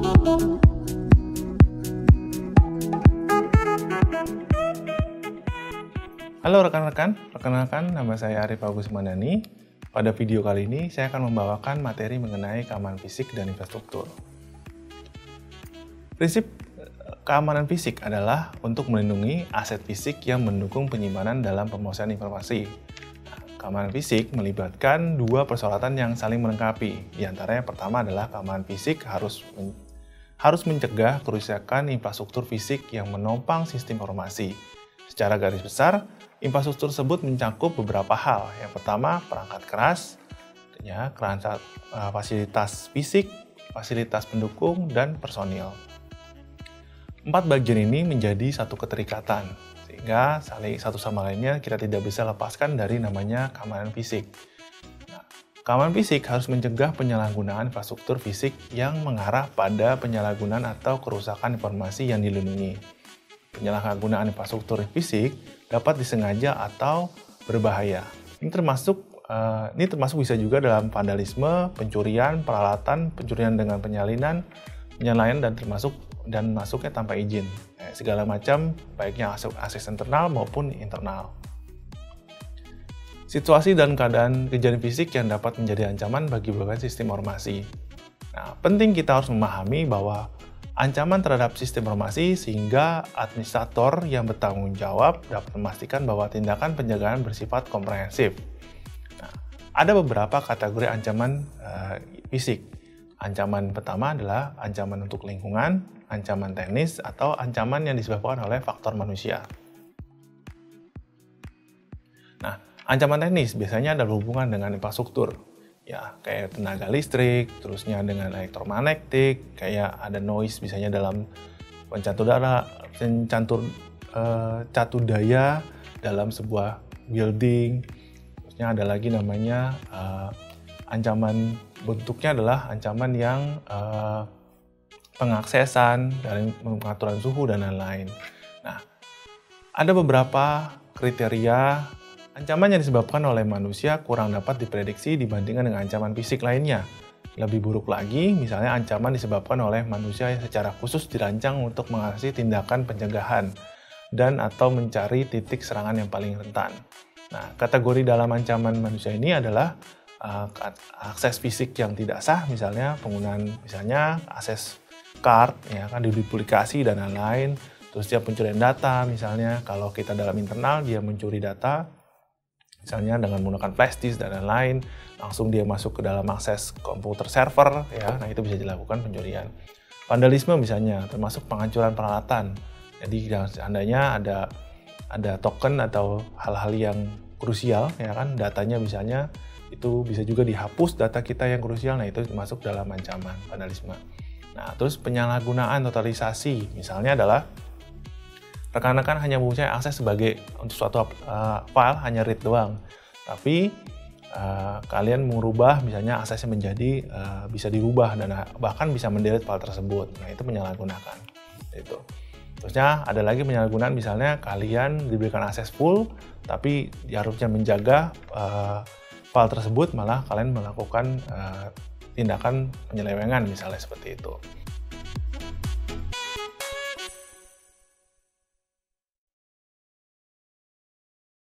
Halo rekan-rekan, perkenalkan nama saya Arif Agus Mandani. Pada video kali ini saya akan membawakan materi mengenai keamanan fisik dan infrastruktur. Prinsip keamanan fisik adalah untuk melindungi aset fisik yang mendukung penyimpanan dalam pemrosesan informasi. Keamanan fisik melibatkan dua persyaratan yang saling melengkapi. Di antaranya pertama adalah keamanan fisik harus mencegah kerusakan infrastruktur fisik yang menopang sistem informasi. Secara garis besar, infrastruktur tersebut mencakup beberapa hal. Yang pertama, perangkat keras, fasilitas fisik, fasilitas pendukung, dan personil. Empat bagian ini menjadi satu keterikatan, sehingga saling satu sama lainnya kita tidak bisa lepaskan dari namanya keamanan fisik. Keamanan fisik harus mencegah penyalahgunaan infrastruktur fisik yang mengarah pada penyalahgunaan atau kerusakan informasi yang dilindungi. Penyalahgunaan infrastruktur fisik dapat disengaja atau berbahaya. Ini termasuk bisa juga dalam vandalisme, pencurian, peralatan, pencurian dengan penyalinan, penyalayan dan masuknya tanpa izin. Segala macam, baiknya akses internal maupun internal. Situasi dan keadaan kejadian fisik yang dapat menjadi ancaman bagi berbagai sistem informasi. Penting kita harus memahami bahwa ancaman terhadap sistem informasi sehingga administrator yang bertanggung jawab dapat memastikan bahwa tindakan penjagaan bersifat komprehensif. Ada beberapa kategori ancaman fisik. Ancaman pertama adalah ancaman untuk lingkungan, ancaman teknis, atau ancaman yang disebabkan oleh faktor manusia. Ancaman teknis biasanya ada berhubungan dengan infrastruktur. Kayak tenaga listrik, terusnya dengan elektromagnetik, kayak ada noise misalnya dalam catur daya dalam sebuah building. Terusnya ada lagi namanya ancaman bentuknya adalah ancaman yang pengaksesan dan pengaturan suhu dan lain-lain. Ada beberapa kriteria ancaman yang disebabkan oleh manusia kurang dapat diprediksi dibandingkan dengan ancaman fisik lainnya. Lebih buruk lagi, misalnya ancaman disebabkan oleh manusia yang secara khusus dirancang untuk mengatasi tindakan pencegahan dan atau mencari titik serangan yang paling rentan. Kategori dalam ancaman manusia ini adalah akses fisik yang tidak sah, misalnya penggunaan akses card, duplikasi dan lain-lain. Terus dia pencurian data, misalnya kalau kita dalam internal dia mencuri data, misalnya dengan menggunakan flash disk dan lain-lain, langsung dia masuk ke dalam akses komputer server, itu bisa dilakukan pencurian. Vandalisme misalnya, termasuk penghancuran peralatan. Jadi seandainya ada token atau hal-hal yang krusial, datanya misalnya, itu bisa juga dihapus data kita yang krusial, itu masuk dalam ancaman vandalisme. Terus penyalahgunaan totalisasi, misalnya adalah rekan-rekan hanya mempunyai akses untuk suatu file hanya read doang, tapi kalian mengubah misalnya aksesnya menjadi bisa dirubah dan bahkan bisa mendelete file tersebut. Itu penyalahgunakan. Terusnya ada lagi penyalahgunaan, misalnya kalian diberikan akses full, tapi harusnya menjaga file tersebut, malah kalian melakukan tindakan penyelewengan misalnya seperti itu.